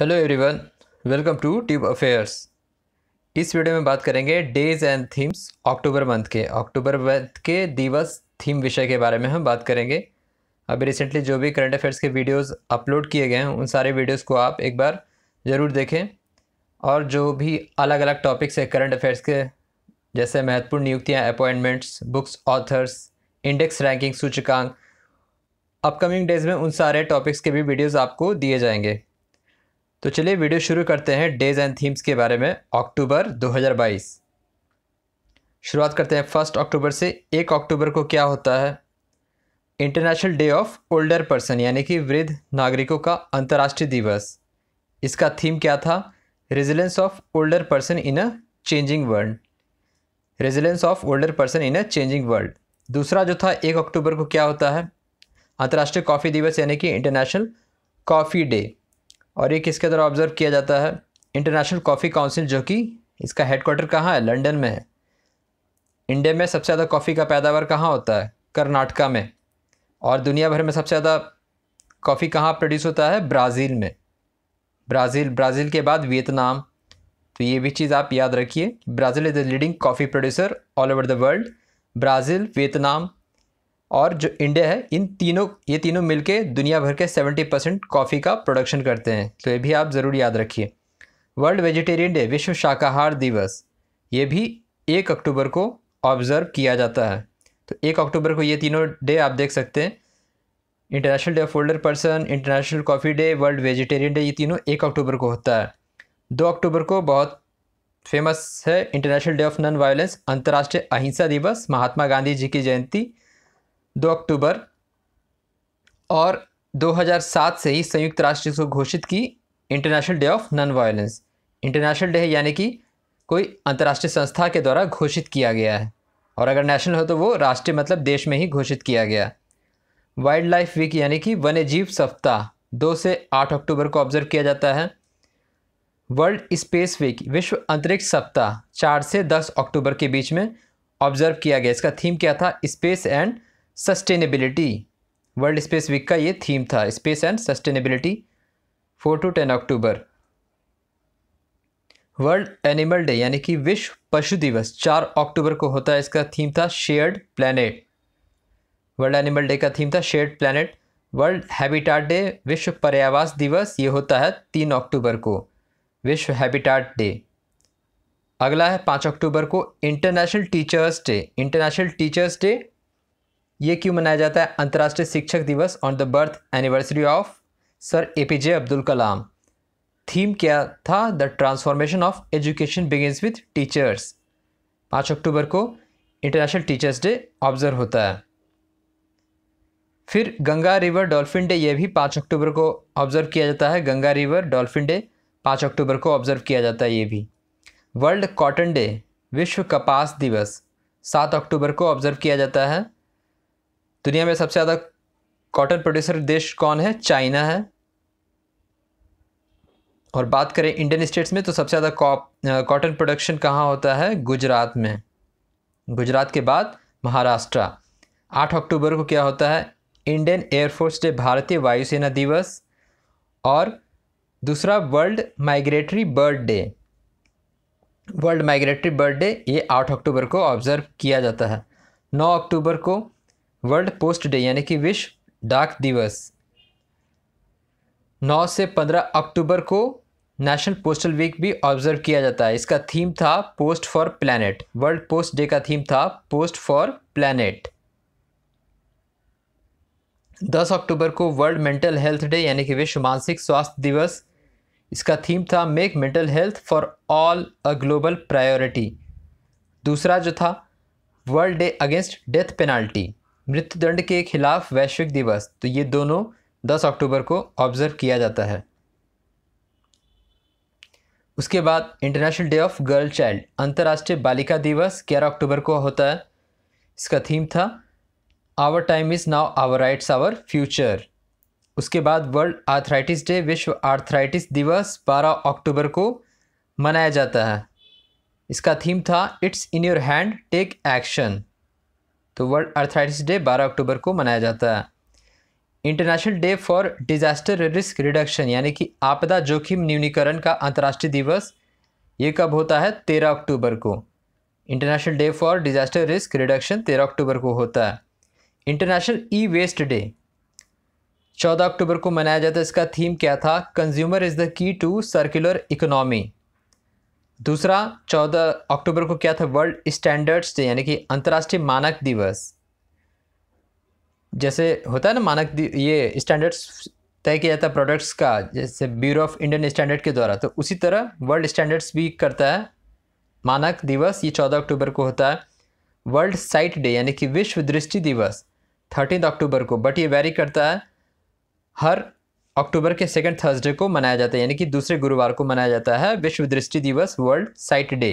Hello everyone, welcome to tube affairs. इस video में बात करेंगे days and themes October month के दिवस थीम विषय के बारे में हम बात करेंगे। अभी रिसेंटली जो भी करंट अफेयर्स के वीडियोस अपलोड किए गए हैं उन सारे वीडियोस को आप एक बार ज़रूर देखें। और जो भी अलग अलग टॉपिक्स है करंट अफेयर्स के, जैसे महत्वपूर्ण नियुक्तियाँ, appointments, books authors, index ranking, सूचकांक, अपकमिंग डेज में उन सारे टॉपिक्स के भी वीडियोज़ आपको दिए जाएंगे। तो चलिए वीडियो शुरू करते हैं डेज एंड थीम्स के बारे में। अक्टूबर 2022 शुरुआत करते हैं 1 अक्टूबर से। 1 अक्टूबर को क्या होता है? International day of older person, यानी कि वृद्ध नागरिकों का अंतर्राष्ट्रीय दिवस। इसका थीम क्या था? Resilience of older person in a changing world. Resilience of older person in a changing world. दूसरा जो था 1 अक्टूबर को क्या होता है? अंतर्राष्ट्रीय कॉफ़ी दिवस, यानी कि इंटरनेशनल कॉफ़ी डे। और ये किसके द्वारा ऑब्जर्व किया जाता है? इंटरनेशनल कॉफ़ी काउंसिल, जो कि इसका हेडक्वार्टर कहाँ है? लंदन में है। इंडिया में सबसे ज़्यादा कॉफ़ी का पैदावार कहाँ होता है? कर्नाटका में। और दुनिया भर में सबसे ज़्यादा कॉफ़ी कहाँ प्रोड्यूस होता है? ब्राज़ील में। ब्राज़ील के बाद वियतनाम। तो ये भी चीज़ आप याद रखिए, Brazil is the leading coffee producer all over the world. Brazil, Vietnam और जो इंडिया है, ये तीनों मिलके दुनिया भर के 70% कॉफ़ी का प्रोडक्शन करते हैं। तो ये भी आप ज़रूर याद रखिए। वर्ल्ड वेजिटेरियन डे, विश्व शाकाहार दिवस, ये भी 1 अक्टूबर को ऑब्ज़र्व किया जाता है। तो 1 अक्टूबर को ये तीनों डे आप देख सकते हैं। International day of older person, international coffee day, world vegetarian day, ये तीनों 1 अक्टूबर को होता है। 2 अक्टूबर को बहुत फेमस है international day of non violence, अंतर्राष्ट्रीय अहिंसा दिवस, महात्मा गांधी जी की जयंती 2 अक्टूबर। और 2007 से ही संयुक्त राष्ट्र इसको घोषित की international day of non violence. International day है, यानी कि कोई अंतर्राष्ट्रीय संस्था के द्वारा घोषित किया गया है। और अगर नेशनल हो तो वो राष्ट्रीय, मतलब देश में ही घोषित किया गया। वाइल्ड लाइफ वीक, यानी कि वन्य जीव सप्ताह, 2 से 8 अक्टूबर को ऑब्जर्व किया जाता है। वर्ल्ड स्पेस वीक, विश्व अंतरिक्ष सप्ताह, 4 से 10 अक्टूबर के बीच में ऑब्जर्व किया गया। इसका थीम क्या था? Space and sustainability. World space week का ये थीम था, space and sustainability. 4 to 10 October. World animal day, यानी कि विश्व पशु दिवस, 4 अक्टूबर को होता है। इसका थीम था shared planet. World animal day का थीम था shared planet. World habitat day, विश्व पर्यावास दिवस, ये होता है 3 अक्टूबर को, विश्व हैबिटाट डे। अगला है 5 अक्टूबर को international teachers day. International teachers day ये क्यों मनाया जाता है? अंतर्राष्ट्रीय शिक्षक दिवस, on the birth anniversary of sir APJ Abdul Kalam. Theme क्या था? The transformation of education begins with teachers. 5 अक्टूबर को इंटरनेशनल टीचर्स डे ऑब्जर्व होता है। फिर गंगा रिवर डॉल्फिन डे, ये भी 5 अक्टूबर को ऑब्जर्व किया जाता है। गंगा रिवर डॉल्फिन डे 5 अक्टूबर को ऑब्जर्व किया जाता है ये भी। वर्ल्ड कॉटन डे, विश्व कपास दिवस, 7 अक्टूबर को ऑब्जर्व किया जाता है। दुनिया में सबसे ज़्यादा कॉटन प्रोड्यूसर देश कौन है? चाइना है। और बात करें इंडियन स्टेट्स में, तो सबसे ज़्यादा कॉटन प्रोडक्शन कहाँ होता है? गुजरात में। गुजरात के बाद महाराष्ट्र। 8 अक्टूबर को क्या होता है? इंडियन एयरफोर्स डे, भारतीय वायुसेना दिवस। और दूसरा world migratory bird day. World migratory bird day ये 8 अक्टूबर को ऑब्जर्व किया जाता है। 9 अक्टूबर को वर्ल्ड पोस्ट डे, यानी कि विश्व डाक दिवस। 9 से 15 अक्टूबर को नेशनल पोस्टल वीक भी ऑब्जर्व किया जाता है। इसका थीम था post for planet. World post day का थीम था पोस्ट फॉर प्लैनेट। 10 अक्टूबर को वर्ल्ड मेंटल हेल्थ डे, यानी कि विश्व मानसिक स्वास्थ्य दिवस। इसका थीम था make mental health for all a global priority. दूसरा जो था world day against death penalty, मृत्युदंड के खिलाफ वैश्विक दिवस। तो ये दोनों 10 अक्टूबर को ऑब्जर्व किया जाता है। उसके बाद international day of girl child, अंतर्राष्ट्रीय बालिका दिवस, 11 अक्टूबर को होता है। इसका थीम था our time is now, our rights our future. उसके बाद वर्ल्ड आर्थराइटिस डे, विश्व आर्थराइटिस दिवस, 12 अक्टूबर को मनाया जाता है। इसका थीम था it's in your hand, take action. तो वर्ल्ड आर्थराइटिस डे 12 अक्टूबर को मनाया जाता है। International day for disaster risk reduction यानी कि आपदा जोखिम न्यूनीकरण का अंतर्राष्ट्रीय दिवस, ये कब होता है? 13 अक्टूबर को। International day for disaster risk reduction 13 October को होता है। International e waste day 14 October को मनाया जाता है। इसका थीम क्या था? Consumer is the key to circular economy. दूसरा 14 अक्टूबर को क्या था? वर्ल्ड स्टैंडर्ड्स डे यानी कि अंतर्राष्ट्रीय मानक दिवस। जैसे होता है ना मानक, ये स्टैंडर्ड्स तय किया जाता है प्रोडक्ट्स का, जैसे ब्यूरो ऑफ इंडियन स्टैंडर्ड के द्वारा, तो उसी तरह वर्ल्ड स्टैंडर्ड्स भी करता है मानक दिवस, ये 14 अक्टूबर को होता है। वर्ल्ड साइट डे यानी कि विश्व दृष्टि दिवस 13 अक्टूबर को, बट ये वेरी करता है, हर अक्टूबर के सेकंड थर्सडे को मनाया जाता है, यानी कि दूसरे गुरुवार को मनाया जाता है विश्व दृष्टि दिवस, वर्ल्ड साइट डे।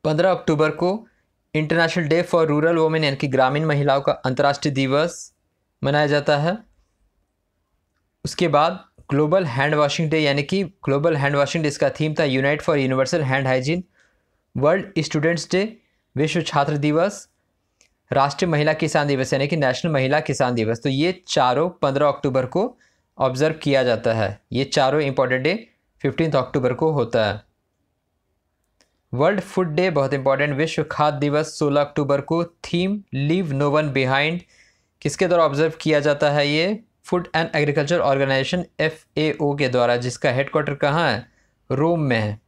15 अक्टूबर को international day for rural women यानी कि ग्रामीण महिलाओं का अंतर्राष्ट्रीय दिवस मनाया जाता है। उसके बाद ग्लोबल हैंड वॉशिंग डे यानी कि ग्लोबल हैंड वॉशिंग डे, इसका थीम था unite for universal hand hygiene. World students day, विश्व छात्र दिवस। राष्ट्रीय महिला किसान दिवस यानी कि नेशनल महिला किसान दिवस। तो ये चारों 15 अक्टूबर को ऑब्जर्व किया जाता है। ये चारों इंपॉर्टेंट डे 15 अक्टूबर को होता है। वर्ल्ड फूड डे बहुत इंपॉर्टेंट, विश्व खाद्य दिवस 16 अक्टूबर को। Theme leave no one behind, किसके द्वारा ऑब्जर्व किया जाता है? ये food and agriculture organization FAO के द्वारा, जिसका हेडक्वार्टर कहाँ है? रोम में है।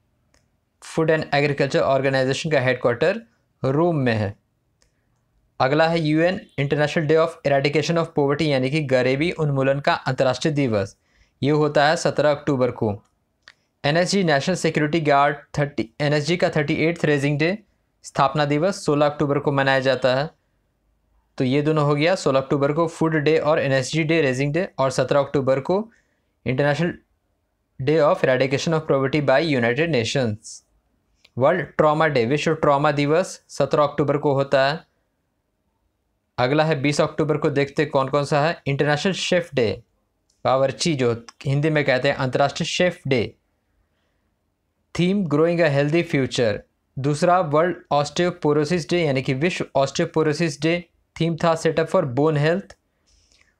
फूड एंड एग्रीकल्चर ऑर्गेनाइजेशन का हेडक्वार्टर रोम में है। अगला है UN international day of eradication of poverty यानी कि गरीबी उन्मूलन का अंतर्राष्ट्रीय दिवस, ये होता है 17 अक्टूबर को। NSG national security guard NSG का 38th रेजिंग डे, स्थापना दिवस 16 अक्टूबर को मनाया जाता है। तो ये दोनों हो गया, 16 अक्टूबर को फूड डे और NSG डे रेजिंग डे, और 17 अक्टूबर को international day of eradication of poverty by United Nations. World trauma day, विश्व ट्रॉमा दिवस 17 अक्टूबर को होता है। अगला है 20 अक्टूबर को, देखते कौन कौन सा है। इंटरनेशनल शेफ डे, बावर्ची जो हिंदी में कहते हैं, अंतर्राष्ट्रीय chef day. Theme growing a healthy future. दूसरा वर्ल्ड ऑस्टियोपोरोसिस डे यानी कि विश्व ऑस्टियोपोरोसिस डे, थीम था सेटअप फॉर बोन हेल्थ।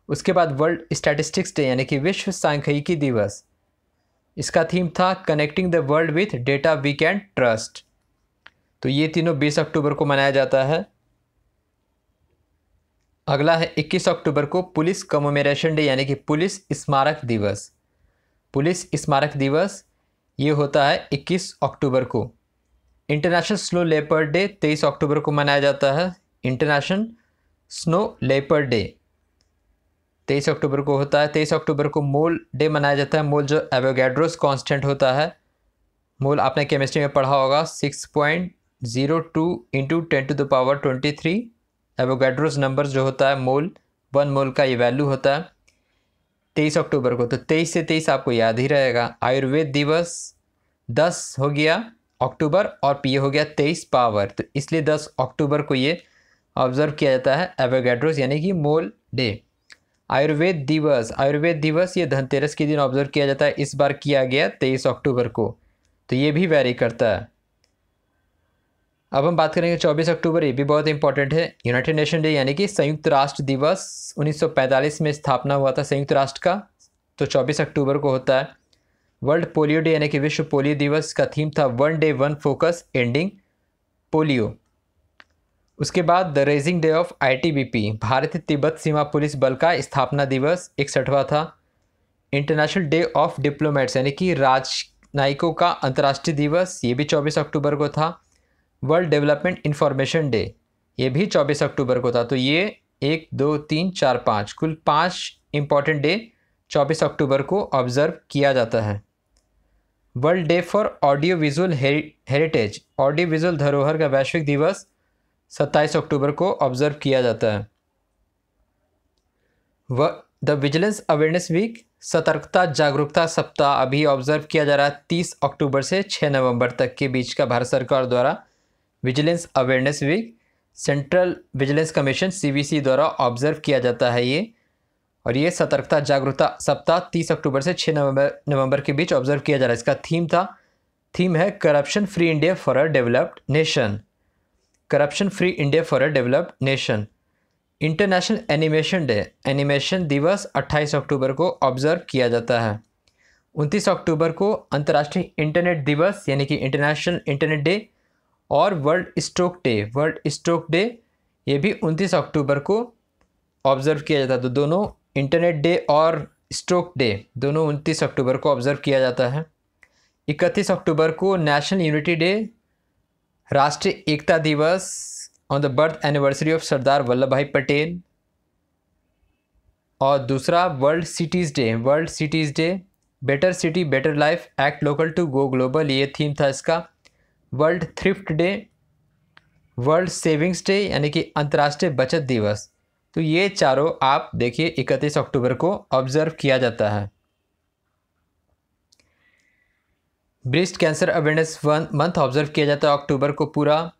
उसके बाद वर्ल्ड स्टैटिस्टिक्स डे यानी कि विश्व सांख्यिकी दिवस, इसका थीम था connecting the world with data we can trust. तो ये तीनों 20 अक्टूबर को मनाया जाता है। अगला है 21 अक्टूबर को पुलिस कमेमोरेशन डे यानी कि पुलिस स्मारक दिवस। पुलिस स्मारक दिवस ये होता है 21 अक्टूबर को। इंटरनेशनल स्नो लेपर्ड डे 23 अक्टूबर को मनाया जाता है। इंटरनेशनल स्नो लेपर्ड डे 23 अक्टूबर को होता है। 23 अक्टूबर को मोल डे मनाया जाता है। मोल जो एवोगैड्रोस कांस्टेंट होता है, मोल आपने केमिस्ट्री में पढ़ा होगा, 6.02 इंटू 10⁻23 एवोगैड्रोस नंबर जो होता है, मोल 1 मोल का ये वैल्यू होता है 23 अक्टूबर को। तो 23 से 23 आपको याद ही रहेगा। आयुर्वेद दिवस 10 हो गया अक्टूबर और ये हो गया 23 पावर, तो इसलिए 10 अक्टूबर को ये ऑब्जर्व किया जाता है एवोगैड्रोस यानी कि मोल डे। आयुर्वेद दिवस ये धनतेरस के दिन ऑब्जर्व किया जाता है, इस बार किया गया 23 अक्टूबर को, तो ये भी वेरी करता है। अब हम बात करेंगे 24 अक्टूबर, ये भी बहुत इंपॉर्टेंट है। यूनाइटेड नेशन डे यानी कि संयुक्त राष्ट्र दिवस, 1945 में स्थापना हुआ था संयुक्त राष्ट्र का, तो 24 अक्टूबर को होता है। वर्ल्ड पोलियो डे यानी कि विश्व पोलियो दिवस का थीम था one day one focus ending polio. उसके बाद the raising day of ITBP भारतीय तिब्बत सीमा पुलिस बल का स्थापना दिवस 61वां था। इंटरनेशनल डे ऑफ डिप्लोमेट्स यानी कि राजनयिकों का अंतर्राष्ट्रीय दिवस, ये भी 24 अक्टूबर को था। वर्ल्ड डेवलपमेंट इंफॉर्मेशन डे ये भी 24 अक्टूबर को था। तो ये 1 2 3 4 5 कुल 5 इंपॉर्टेंट डे 24 अक्टूबर को ऑब्जर्व किया जाता है। World day for audio visual heritage, audio visual धरोहर का वैश्विक दिवस 27 अक्टूबर को ऑब्जर्व किया जाता है। द विजिलेंस अवेयरनेस वीक, सतर्कता जागरूकता सप्ताह अभी ऑब्जर्व किया जा रहा है 30 अक्टूबर से 6 नवंबर तक के बीच का भारत सरकार द्वारा vigilance awareness week central vigilance commission CVC द्वारा ऑब्जर्व किया जाता है ये, और ये सतर्कता जागरूकता सप्ताह 30 अक्टूबर से 6 नवंबर के बीच ऑब्जर्व किया जा रहा है। इसका थीम है corruption free India for a developed nation, corruption free India for a developed nation. International animation day, animation दिवस 28 अक्टूबर को ऑब्जर्व किया जाता है। 29 अक्टूबर को अंतर्राष्ट्रीय इंटरनेट दिवस यानी कि इंटरनेशनल इंटरनेट डे और world stroke day, world stroke day ये भी 29 अक्टूबर को ऑब्जर्व किया जाता है। तो दोनों इंटरनेट डे और स्ट्रोक डे दोनों 29 अक्टूबर को ऑब्जर्व किया जाता है। 31 अक्टूबर को नेशनल यूनिटी डे, राष्ट्रीय एकता दिवस on the birth anniversary of Sardar Vallabhbhai Patel. और दूसरा world cities day, world cities day, better city better life act local to go global, ये थीम था इसका। World thrift day, world savings day यानी कि अंतर्राष्ट्रीय बचत दिवस। तो ये चारों आप देखिए 31 अक्टूबर को ऑब्जर्व किया जाता है। Breast cancer awareness month observe किया जाता है अक्टूबर को पूरा।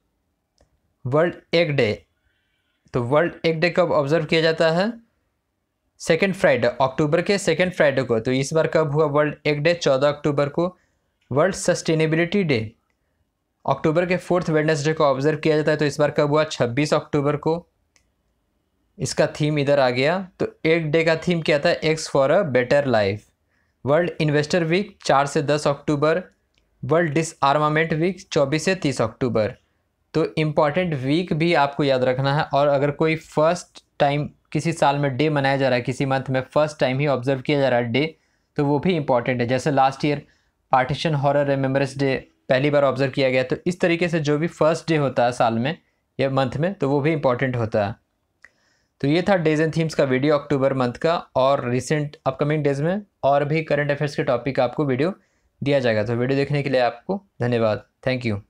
वर्ल्ड एग डे, तो वर्ल्ड एग डे कब ऑब्जर्व किया जाता है? सेकेंड फ्राइडे, अक्टूबर के सेकेंड फ्राइडे को। तो इस बार कब हुआ वर्ल्ड एग डे? 14 अक्टूबर को। वर्ल्ड सस्टेनेबिलिटी डे अक्टूबर के 4th वेडनेसडे को ऑब्जर्व किया जाता है। तो इस बार कब हुआ? 26 अक्टूबर को। इसका थीम इधर आ गया। तो एग डे का थीम क्या था? Eggs for a better life. World investor week 4 से 10 अक्टूबर। वर्ल्ड डिसआर्मामेंट वीक 24 से 30 अक्टूबर। तो इम्पॉर्टेंट वीक भी आपको याद रखना है। और अगर कोई फर्स्ट टाइम किसी साल में डे मनाया जा रहा है, किसी मंथ में फर्स्ट टाइम ही ऑब्जर्व किया जा रहा है डे, तो वो भी इम्पॉर्टेंट है। जैसे last year partition horror remembrance day पहली बार ऑब्जर्व किया गया। तो इस तरीके से जो भी फर्स्ट डे होता है साल में या मंथ में, तो वो भी इम्पॉर्टेंट होता है। तो ये था डेज एंड थीम्स का वीडियो अक्टूबर मंथ का। और रिसेंट अपकमिंग डेज में और भी करंट अफेयर्स के टॉपिक आपको वीडियो दिया जाएगा। तो वीडियो देखने के लिए आपको धन्यवाद। Thank you.